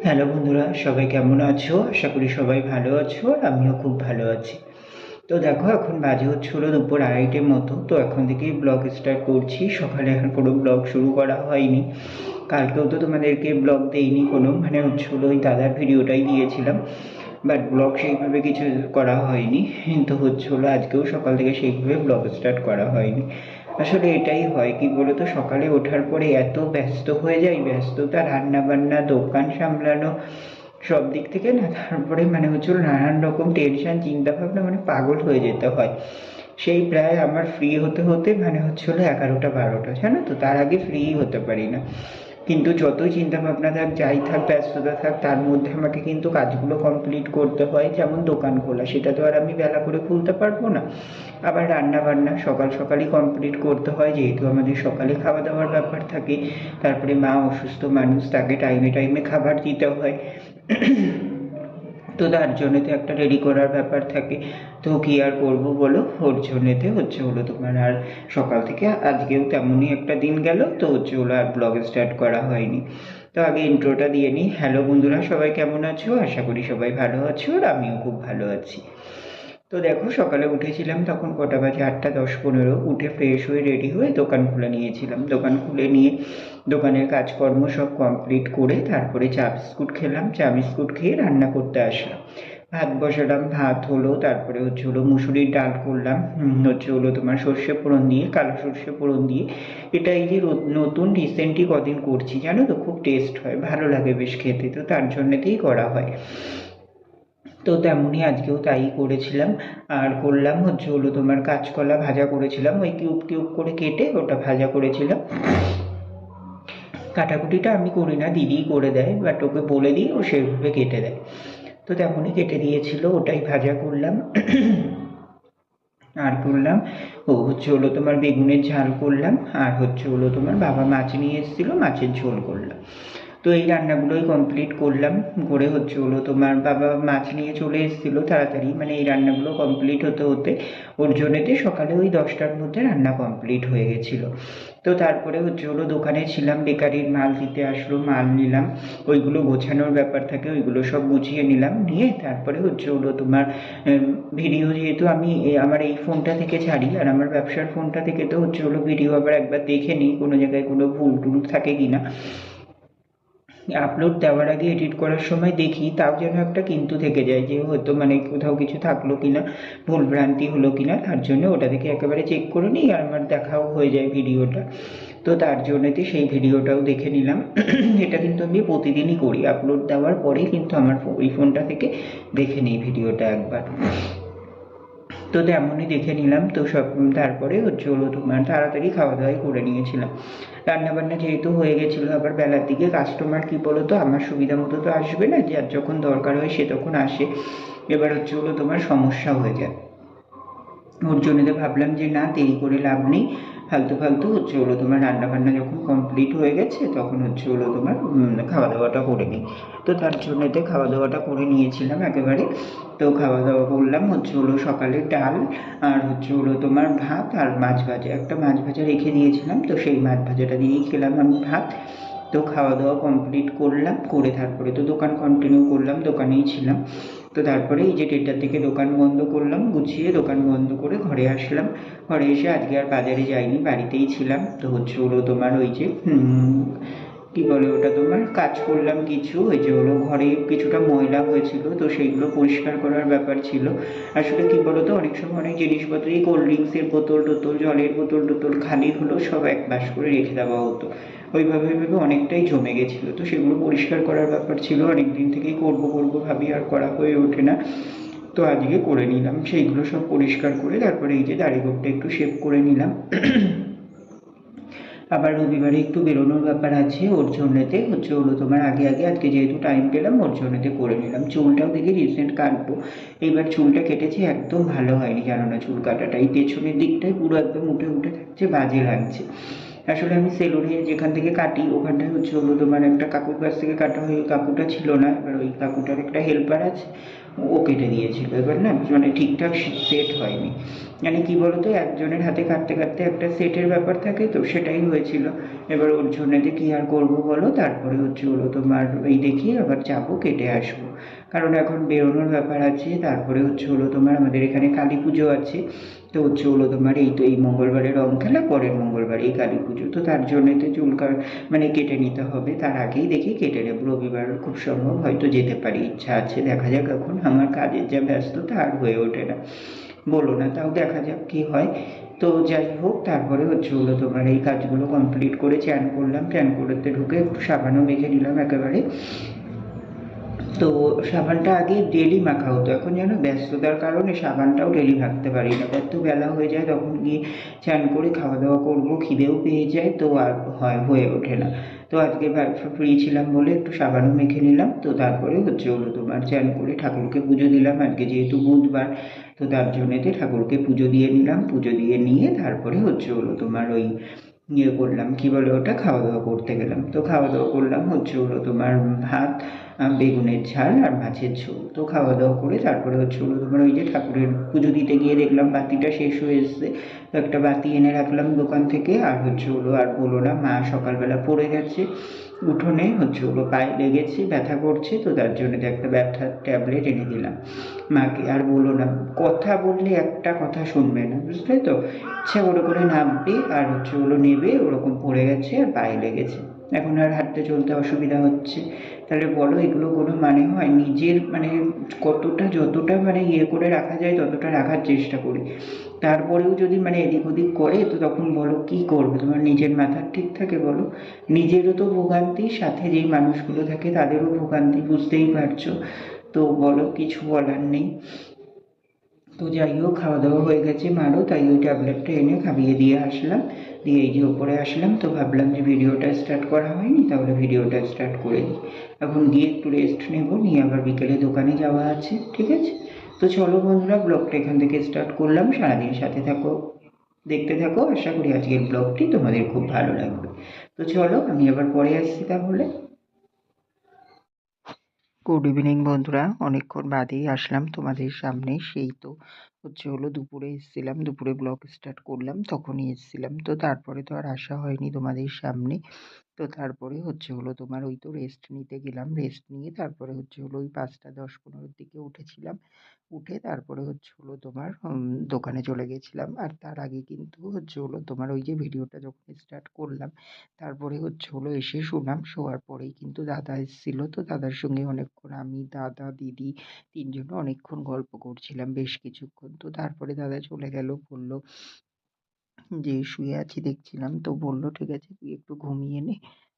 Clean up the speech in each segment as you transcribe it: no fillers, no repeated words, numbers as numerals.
Hello বন্ধুরা, সবাই কেমন আছো? আশা করি সবাই ভালো আছো আর আমিও খুব ভালো আছি। তো দেখো, এখন বাজে হচ্ছে হলো দুপুর 2:30 মতো। তো এখন থেকেই ব্লগ স্টার্ট করছি। সকালে এখন কোনো ব্লগ শুরু করা হয়নি। কালকেও তো তোমাদেরকে ব্লগ দেইনি কোনো, মানে হচ্ছে হলো ওই দাদার ভিডিওটাই দিয়েছিলাম, বাট ব্লগ সেইভাবে কিছু করা হয়নি। কিন্তু হচ্ছে হলো আজকেও সকাল থেকে সেইভাবে ব্লগ স্টার্ট করা হয়নি। আসলে এটাই হয়, কি বলতো, সকালে ওঠার পরে এত ব্যস্ত হয়ে যাই, ব্যস্ততা, রান্না বান্না, দোকান সামলানো, সব দিক থেকে না, তারপরে মানে হচ্ছে নানান রকম টেনশন, চিন্তা ভাবনা, মানে পাগল হয়ে যেতে হয়। সেই প্রায় আমার ফ্রি হতে হতে মানে হচ্ছে হলো 11টা 12টা, জানো তো, তার আগে ফ্রি হতে পারি না। কিন্তু যতই চিন্তা ভাবনা থাক, যাই থাক, ব্যস্ততা থাক, তার মধ্যে আমাকে কিন্তু কাজগুলো কমপ্লিট করতে হয়। যেমন দোকান খোলা, সেটা তো আর আমি বেলা করে খুলতে পারবো না। আবার রান্না বান্না সকাল সকালই কমপ্লিট করতে হয়, যেহেতু আমাদের সকালে খাওয়া দাওয়ার ব্যাপার থাকে। তারপরে মা অসুস্থ মানুষ, তাকে টাইমে টাইমে খাবার দিতে হয়। তো তার জন্যতে একটা রেডি করার ব্যাপার থাকে। তো কি আর করবো বলো, ওর জন্যতে হচ্ছে হলো তোমার আর সকাল থেকে আজকেও তেমনই একটা দিন গেল, তো হচ্ছে হলো আর ব্লগ স্টার্ট করা হয়নি। তো আগে ইন্ট্রোটা দিয়ে নিই। হ্যালো বন্ধুরা, সবাই কেমন আছো? আশা করি সবাই ভালো আছো আর আমিও খুব ভালো আছি। তো দেখো, সকালে উঠেছিলাম তখন কটা বাজে, 8টা 10-15। উঠে ফ্রেশ হয়ে রেডি হয়ে দোকান খুলে নিয়েছিলাম। দোকান খুলে নিয়ে দোকানের কাজকর্ম সব কমপ্লিট করে তারপরে চা বিস্কুট খেলাম। চা বিস্কুট খেয়ে রান্না করতে আসলাম। ভাত বসালাম, ভাত হলো। তারপরে হচ্ছে হলো মুসুরির ডাল করলাম, হচ্ছে হলো তোমার সর্ষে ফোড়ন দিয়ে, কালো সর্ষে ফোড়ন দিয়ে। এটা এই যে নতুন রিসেন্টলি কদিন করছি, জানো তো, খুব টেস্ট হয়, ভালো লাগে বেশ খেতে, তো তার জন্যতেই করা হয়। তো তেমনই আজকেও তাই করেছিলাম। আর করলাম হচ্ছে হলো তোমার কাঁচকলা ভাজা করেছিলাম, ওই কিউব কিউব করে কেটে ওটা ভাজা করেছিলাম। কাটাকুটিটা আমি করি না, দিদিই করে দেয়, বাট ওকে বলে দিই, ও সেভাবে কেটে দেয়। তো তেমনই কেটে দিয়েছিল, ওটাই ভাজা করলাম। আর করলাম ও হচ্ছে হলো তোমার বেগুনের ঝাল করলাম। আর হচ্ছে হলো তোমার বাবা মাছ নিয়ে এসেছিলো, মাছের ঝোল করলাম। তো এই রান্নাগুলোই কমপ্লিট করলাম। করে হচ্ছে হলো তোমার বাবা মাছ নিয়ে চলে এসেছিলো তাড়াতাড়ি, মানে এই রান্নাগুলো কমপ্লিট হতে হতে ওর জন্যতে সকালে ওই 10টার মধ্যে রান্না কমপ্লিট হয়ে গেছিলো। তো তারপরে হচ্ছে হলো দোকানে ছিলাম, বেকারির মাল দিতে আসলো, মাল নিলাম। ওইগুলো গোছানোর ব্যাপার থাকে, ওইগুলো সব গুছিয়ে নিলাম, নিয়ে তারপরে হচ্ছে হলো তোমার ভিডিও, যেহেতু আমি আমার এই ফোনটা থেকে ছাড়ি, আর আমার ব্যবসার ফোনটা থেকে তো হচ্ছে হলো ভিডিও আবার একবার দেখে নিই কোনো জায়গায় কোনো ভুল টুল থাকে কিনা। আপলোড দেওয়ার আগে এডিট করার সময় দেখি, তাও যেন একটা কিন্তু থেকে যায়, যে হয়তো মানে কোথাও কিছু থাকলো কিনা, ভুল ভ্রান্তি হলো কিনা, তার জন্য ওটা থেকে একেবারে চেক করে নিই, আর আমার দেখাও হয়ে যায় ভিডিওটা। তো তার জন্যতে সেই ভিডিওটাও দেখে নিলাম। এটা কিন্তু আমি প্রতিদিনই করি, আপলোড দেওয়ার পরেই কিন্তু আমার ওই ফোনটা থেকে দেখে নিই ভিডিওটা একবার। তো তেমনই দেখে নিলাম। তো সব তারপরে হচ্ছে হলো তোমার তাড়াতাড়ি খাওয়া দাওয়াই করে নিয়েছিলাম। রান্নাবান্না যেহেতু হয়ে গেছিলো, আবার বেলার দিকে কাস্টমার কী বলো তো, আমার সুবিধা মতো তো আসবে না, যার যখন দরকার হয় সে তখন আসে। এবার হচ্ছে হলো তোমার সমস্যা হয়ে যায়। ওর জন্যতে ভাবলাম যে না, দেরি করে লাভ নেই, ফালতু ফালতু হচ্ছে হলো তোমার রান্নাবান্না যখন কমপ্লিট হয়ে গেছে তখন হচ্ছে হলো তোমার খাওয়া দাওয়াটা করে নিই। তো তার জন্যতে খাওয়া দাওয়াটা করে নিয়েছিলাম একেবারে। তো খাওয়া দাওয়া করলাম, হচ্ছে হলো সকালে ডাল, আর হচ্ছে হলো তোমার ভাত, আর মাছ ভাজা, একটা মাছ ভাজা রেখে দিয়েছিলাম, তো সেই মাছ ভাজাটা দিয়েই খেলাম আমি ভাত। তো খাওয়া দাওয়া কমপ্লিট করলাম, করে তারপরে তো দোকান কন্টিনিউ করলাম, দোকানেই ছিলাম। তো তারপরে এই যে 1টার দিকে দোকান বন্ধ করলাম, গুছিয়ে দোকান বন্ধ করে ঘরে আসলাম। ঘরে এসে আজকে আর বাজারে যাইনি, বাড়িতেই ছিলাম। তো হচ্ছে হলো তোমার ওই যে কি বলে ওটা, তোমার কাজ করলাম কিছু, ওই যে হলো ঘরে কিছুটা ময়লা হয়েছিল, তো সেইগুলো পরিষ্কার করার ব্যাপার ছিল। আসলে কি বলতো, অনেক সময় অনেক জিনিসপত্রই, কোল্ড ড্রিঙ্কসের বোতল টোতল, জলের বোতল টোতল খালি হলো সব এক বাস করে রেখে দেওয়া হতো। ওইভাবে অনেকটাই জমে গেছিলো, তো সেগুলো পরিষ্কার করার ব্যাপার ছিল, অনেক দিন থেকেই করবো করবো ভাবি, আর করা হয়ে ওঠে না। তো আজকে করে নিলাম, সেইগুলো সব পরিষ্কার করে তারপরে এই যে দাড়িগোড়টা একটু শেভ করে নিলাম। আবার রবিবারে একটু বেরোনোর ব্যাপার আছে, ওর জন্যতে হচ্ছে হলো তোমার আগে আগে আজকে যেহেতু টাইম পেলাম, ওর জন্যতে করে নিলাম। চুলটাও দেখি রিসেন্ট কাটবো। এইবার চুলটা কেটেছি, একদম ভালো হয়নি, জানো না, চুল কাটাটা এই পেছনের দিকটায় পুরো একদম উঠে উঠে থাকছে, বাজে লাগছে। আসলে আমি সেলুনে যেখান থেকে কাটি, ওখানটায় হচ্ছে হলো তোমার একটা কাকুর কাছ থেকে কাটা হয়ে, কাকুটা ছিল না, এবার ওই কাকুটার একটা হেল্পার আছে, ও কেটে দিয়েছিল। এবার না মানে ঠিকঠাক সেট হয়নি, মানে কি বলতো, একজনের হাতে কাটতে কাটতে একটা সেটের ব্যাপার থাকে, তো সেটাই হয়েছিল। এবার ওর জন্যে কি আর করবো বলো, তারপরে হচ্ছে হলো তোমার এই দেখি আবার যাবো, কেটে আসবো, কারণ এখন বেরোনোর ব্যাপার আছে। তারপরে হচ্ছে হলো তোমার আমাদের এখানে কালী পুজো আছে, তো হচ্ছে হলো তোমার এই তো এই মঙ্গলবারে রং খেলা, পরের মঙ্গলবারে এই কালী পুজো, তো তার জন্যে তো চুল মানে কেটে নিতে হবে। তার আগেই দেখি কেটে নেবো, রবিবার খুব সম্ভব হয়তো যেতে পারি, ইচ্ছা আছে, দেখা যাক। এখন আমার কাজের যা ব্যস্ততা আর হয়ে ওঠে না, বলো না, তাও দেখা যাক কি হয়। তো যাই হোক, তারপরে হচ্ছে হলো তোমার এই কাজগুলো কমপ্লিট করে চান করলাম, চান করতে ঢুকে একটু সাবানও মেখে নিলাম একেবারে। তো সাবানটা আগে ডেলি মাখা হতো, এখন যেন ব্যস্ততার কারণে সাবানটাও ডেলি মাখতে পারি না, এত বেলা হয়ে যায়, তখন গিয়ে চান করে খাওয়া দাওয়া করবো, খিদেও পেয়ে যায়, তো আর হয়ে ওঠে না। তো আজকে ফ্রি ছিলাম বলে একটু সাবানও মেখে নিলাম। তো তারপরে হচ্ছে হলো তোমার চান করে ঠাকুরকে পুজো দিলাম, আজকে যেহেতু বুধবার, তো তার জন্যেতে ঠাকুরকে পুজো দিয়ে নিলাম, পুজো দিয়ে নিয়ে তারপরে হচ্ছে হলো তোমার ওই করলাম, কি বলে ওটা, খাওয়া দাওয়া করতে গেলাম। তো খাওয়া দাওয়া করলাম হচ্ছে হলো তোমার ভাত, বেগুনের ঝাল আর মাছের ঝোল। তো খাওয়া দাওয়া করে তারপরে হচ্ছে হলো তোমার ওই যে ঠাকুরের পুজো দিতে গিয়ে দেখলাম বাতিটা শেষ হয়ে এসছে, তো একটা বাতি এনে রাখলাম দোকান থেকে। আর হচ্ছে হলো আর বলো না, মা সকালবেলা পড়ে গেছে উঠোনে, হচ্ছে হলো পায়ে লেগেছে, ব্যথা করছে, তো তার জন্য একটা ব্যথার ট্যাবলেট এনে দিলাম মাকে। আর বলো না, কথা বললে একটা কথা শুনবে না, বুঝলে তো, ইচ্ছা করে নামবে আর হচ্ছে হলো নেবে, ওরকম পড়ে গেছে আর পায়ে লেগেছে, এখন আর হাঁটতে চলতে অসুবিধা হচ্ছে। তাহলে বলো, এগুলো কোনো মানে হয়? নিজের মানে কতটা, যতটা মানে করে রাখা যায় ততটা রাখার চেষ্টা করি, তারপরেও যদি মানে এদিক ওদিক করে, তো তখন বলো কি করবে, তোমার নিজের মাথার ঠিক থাকে বলো? নিজেরও তো ভোগান্তি, সাথে যেই মানুষগুলো থাকে তাদেরও ভোগান্তি, বুঝতেই পারছো। তো বলো, কিছু বলার নেই। তো যাই হোক, খাওয়া দাওয়া হয়ে গেছে মারও, তাই ওই ট্যাবলেটটা এনে খাইয়ে দিয়ে আসলাম, দিয়ে এই যে ওপরে আসলাম। তো ভাবলাম যে ভিডিওটা স্টার্ট করা হয়নি, তাহলে ভিডিওটা স্টার্ট করে দিই। এখন গিয়ে একটু রেস্ট নেবো, নিয়ে আবার বিকেলে দোকানে যাওয়া আছে, ঠিক আছে? তো চলো বন্ধুরা, ব্লগটা এখান থেকে স্টার্ট করলাম, সারাদিন সাথে থাকো, দেখতে থাকো, আশা করি আজকের ব্লগটি তোমাদের খুব ভালো লাগবে। তো চলো, আমি আবার পরে আসছি তাহলে। গুড ইভিনিং বন্ধুরা, অনেকক্ষণ বাদেই আসলাম তোমাদের সামনে। সেই তো হচ্ছে হলো দুপুরে এসেছিলাম, দুপুরে ব্লগ স্টার্ট করলাম, তখনই এসেছিলাম। তো তারপরে তো আর আসা হয়নি তোমাদের সামনে। তো তারপরে হচ্ছে হলো তোমার ওই তো রেস্ট নিতে গেলাম, রেস্ট নিয়ে তারপরে হচ্ছে হলো ওই 5টা 10-15 দিকে উঠেছিলাম। উঠে তারপরে হচ্ছে হলো তোমার দোকানে চলে গেছিলাম। আর তার আগে কিন্তু হচ্ছে হলো তোমার ওই যে ভিডিওটা যখন স্টার্ট করলাম, তারপরে হচ্ছে হলো এসে শুলাম, শোয়ার পরেই কিন্তু দাদা এসেছিল। তো দাদার সঙ্গে অনেকক্ষণ আমি, দাদা, দিদি তিনজনে অনেকক্ষণ গল্প করছিলাম বেশ কিছুক্ষণ। তো তারপরে দাদা চলে গেল, বলল যে শুয়ে আছি দেখছিলাম, তো বলল ঠিক আছে তুই একটু ঘুমিয়ে নে,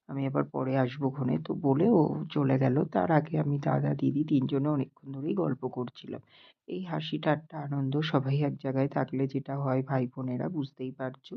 আমি আবার পরে আসবো ক্ষনে। তো বলে ও চলে গেল। তার আগে আমি, দাদা, দিদি তিনজনে অনেকক্ষণ ধরেই গল্প করছিলাম। এই হাসি ঠাট্টা আনন্দ সবাই এক জায়গায় থাকলে যেটা হয় ভাই বোনেরা, বুঝতেই পারছো,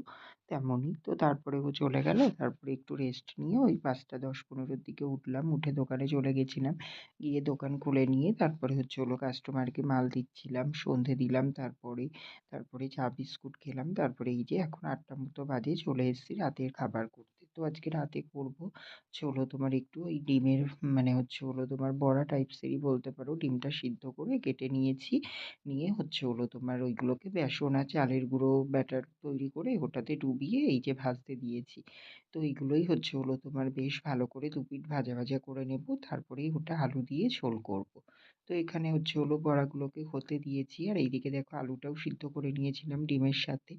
তেমনই। তো তারপরে ও চলে গেল, তারপরে একটু রেস্ট নিয়ে ওই 5টা 10-15 দিকে উঠলাম, উঠে দোকানে চলে গেছিলাম। গিয়ে দোকান খুলে নিয়ে তারপরে হচ্ছে হলো কাস্টমারকে মাল দিচ্ছিলাম, সন্ধে দিলাম, তারপরে তারপরে চা বিস্কুট খেলাম। তারপরে এই যে এখন 8টা মতো বাজে, চলে এসেছি রাতের খাবার করতে। তো আজকে রাতে করব হচ্ছে হলো তোমার একটু ওই ডিমের, মানে হচ্ছে হলো তোমার বড়া টাইপসেরই বলতে পারো, ডিমটা সিদ্ধ করে কেটে নিয়েছি। নিয়ে হচ্ছে হলো তোমার ওইগুলোকে বেসন আর চালের গুঁড়ো ব্যাটার তৈরি করে ওটাতে ডুবিয়ে এই যে ভাজতে দিয়েছি। তো এইগুলোই হচ্ছে হলো তোমার বেশ ভালো করে দুপিঠ ভাজা ভাজা করে নেব, তারপরেই ওটা আলু দিয়ে ঝোল করব। তো এখানে হচ্ছে হলো বড়াগুলোকে হতে দিয়েছি, আর এইদিকে দেখো আলুটাও সিদ্ধ করে নিয়েছিলাম ডিমের সাথে।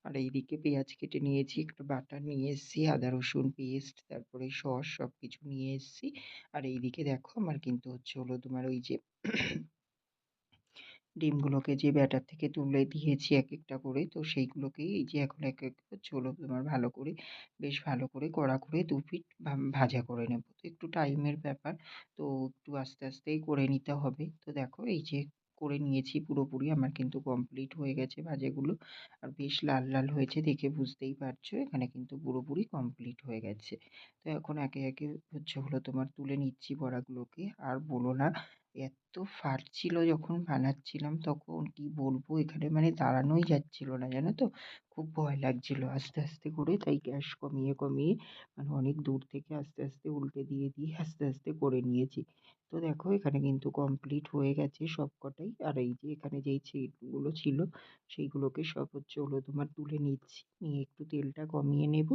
আর এইদিকে পেঁয়াজ কেটে নিয়েছি, একটু বাটার নিয়ে এসেছি, আদা রসুন পেস্ট, তারপরে সস সব কিছু নিয়ে এসেছি। আর এইদিকে দেখো আমার কিন্তু হচ্ছে হলো তোমার ওই যে ডিমগুলোকে যে ব্যাটার থেকে তুলে দিয়েছি এক একটা করে, তো সেইগুলোকেই এই যে এখন এক এক হচ্ছে হলো তোমার ভালো করে, বেশ ভালো করে কড়া করে দুপিঠ ভাজা করে নেব। তো একটু টাইমের ব্যাপার, তো একটু আস্তে আস্তেই করে নিতে হবে। তো দেখো এই যে করে নিয়েছি, পুরোপুরি আমার কিন্তু কমপ্লিট হয়ে গেছে ভাজাগুলো। আর বেশ লাল লাল হয়েছে, দেখে বুঝতেই পারছো এখানে কিন্তু পুরোপুরি কমপ্লিট হয়ে গেছে। তো এখন একে একে হচ্ছে হলো তোমার তুলে নিচ্ছি বড়াগুলোকে। আর বলো না, এত ফাটছিল যখন বানাচ্ছিলাম, তখন কি বলবো, এখানে মানে দাঁড়ানোই যাচ্ছিল না, জানো তো, খুব ভয় লাগছিল। আস্তে আস্তে করে তাই গ্যাস কমিয়ে কমিয়ে মানে অনেক দূর থেকে আস্তে আস্তে উল্টে দিয়ে দিয়ে আস্তে আস্তে করে নিয়েছি। তো দেখো এখানে কিন্তু কমপ্লিট হয়ে গেছে সব কটাই। আর এই যে এখানে যেই ছিটগুলো ছিল সেইগুলোকে সব হচ্ছে হলো তোমার তুলে নিচ্ছি, নিয়ে একটু তেলটা কমিয়ে নেব।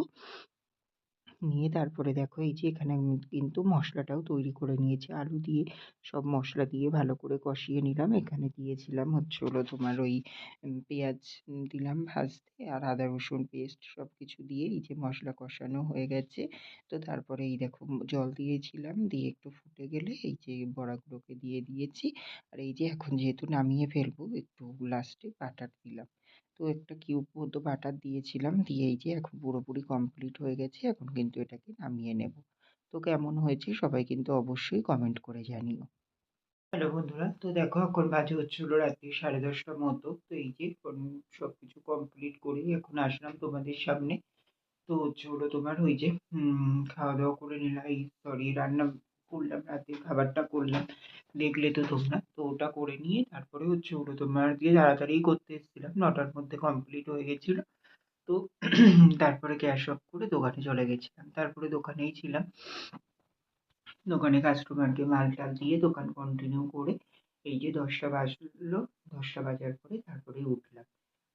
নিয়ে তারপরে দেখো এই যে এখানে আমি কিন্তু মশলাটাও তৈরি করে নিয়েছি। আলু দিয়ে সব মশলা দিয়ে ভালো করে কষিয়ে নিলাম। এখানে দিয়েছিলাম হচ্ছে হলো তোমার ওই পেঁয়াজ দিলাম ভাজতে, আর আদা রসুন পেস্ট সব কিছু দিয়ে এই যে মশলা কষানো হয়ে গেছে। তো তারপরে এই দেখো জল দিয়েছিলাম, দিয়ে একটু ফুটে গেলে এই যে বড়াগুলোকে দিয়ে দিয়েছি। আর এই যে এখন যেহেতু নামিয়ে ফেলবো, একটু লাস্টে বাটার দিলাম। তো একটা কিউব মতো বাটার দিয়েছিলাম, দিয়ে এই যে এখন পুরোপুরি কমপ্লিট হয়ে গেছে। এখন কিন্তু এটাকে নামিয়ে নেব। তো কেমন হয়েছে সবাই কিন্তু অবশ্যই কমেন্ট করে জানিও। হ্যালো বন্ধুরা, তো দেখো এখন বাজে হচ্ছে হলো রাত্রি 10:30টার মতো। তো এই যে এখন সবকিছু কমপ্লিট করে এখন আসলাম তোমাদের সামনে। তো হচ্ছে হলো তোমার ওই যে খাওয়া দাওয়া করে নিলাম, এই সরি রান্না করলাম, রাতের খাবারটা করলাম, দেখলে তো তোমরা। তো ওটা করে নিয়ে তারপরে হচ্ছে হলো তোমার দিয়ে তাড়াতাড়ি করতে এসেছিলাম, 9টার মধ্যে কমপ্লিট হয়ে গেছিল। তো তারপরে গ্যাস অফ করে দোকানে চলে গেছিলাম, তারপরে দোকানেই ছিলাম। দোকানে কাস্টমারকে মাল টাল দিয়ে দোকান কন্টিনিউ করে এই যে 10টা বাজলো। 10টা বাজার পরে তারপরে উঠলাম।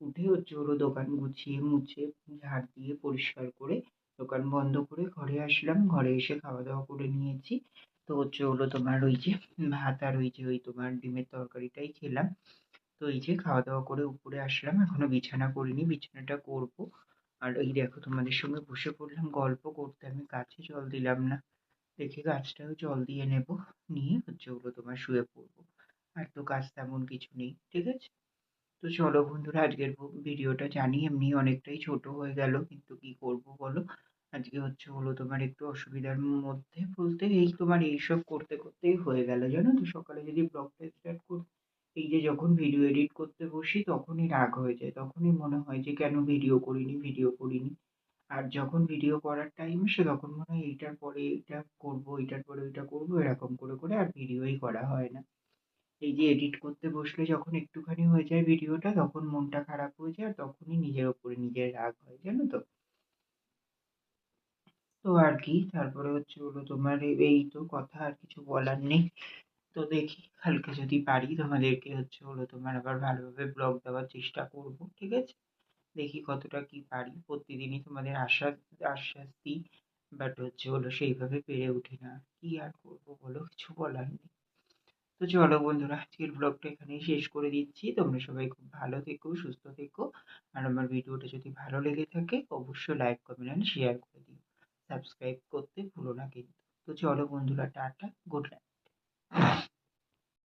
উঠে হচ্ছে হলো দোকান গুছিয়ে মুছে ঝাড় দিয়ে পরিষ্কার করে দোকান বন্ধ করে ঘরে আসলাম। ঘরে এসে খাওয়া দাওয়া করে নিয়েছি। তো হচ্ছে হলো তোমার ওই যে ভাত আর ওই যে ওই তোমার ডিমের তরকারিটাই খেলাম। তো এই যে খাওয়া দাওয়া করে উপরে আসলাম, এখনো বিছানা করিনি, বিছানাটা করব। আর এই দেখো তোমাদের সঙ্গে বসে পড়লাম গল্প করতে, আমি গাছে জল দিলাম না, দেখি গাছটাও জল দিয়ে নেব, নিয়ে হচ্ছে ওগুলো তোমার শুয়ে পড়বো। আর তো কাজ তেমন কিছু নেই, ঠিক আছে। তো চলো বন্ধুরা, আজকের ভিডিওটা জানি এমনি অনেকটাই ছোট হয়ে গেল, কিন্তু কি করব বলো। আজকে হচ্ছে হলো তোমার একটু অসুবিধার মধ্যে বলতে এই তোমার এইসব করতে করতেই হয়ে গেল, জানো তো। সকালে যদি ব্লগটা স্টার্ট করি, এই যে যখন ভিডিও এডিট করতে বসি তখনই রাগ হয়ে যায়, তখনই মনে হয় যে কেন ভিডিও করিনি, ভিডিও করিনি। আর যখন ভিডিও করার টাইম আসে তখন মনে হয় এইটার পরে এটা করবো, এটার পরে ওইটা করবো, এরকম করে করে আর ভিডিওই করা হয় না। এই যে এডিট করতে বসলে যখন একটুখানি হয়ে যায় ভিডিওটা, তখন মনটা খারাপ হয়ে যায়, আর তখনই নিজের ওপরে নিজের রাগ হয়, জানো তো। তো আর কি, তারপরে হচ্ছে হলো তোমার এই তো কথা, আর কিছু বলার নেই। তো দেখি কালকে যদি পারি তোমাদেরকে হচ্ছে হলো তোমার আবার ভালোভাবে ব্লগ দেওয়ার চেষ্টা করব, ঠিক আছে। দেখি কতটা কি পারি, প্রতিদিনই তোমাদের আশ্বাস আশ্বাস দিই, বাট হচ্ছে হলো সেইভাবে পেরে উঠি না। কি আর করবো বলো, কিছু বলার নেই। তো চলো বন্ধুরা, আজকের ব্লগটা এখানেই শেষ করে দিচ্ছি। তোমরা সবাই খুব ভালো থেকো, সুস্থ থেকো। আর আমার ভিডিওটা যদি ভালো লেগে থাকে অবশ্যই লাইক কমেন্ট অ্যান্ড শেয়ার করে দিও। সাবস্ক্রাইব করতে ভুলো না কিন্তু। তো চলো বন্ধুরা, টাটা, গুড নাইট।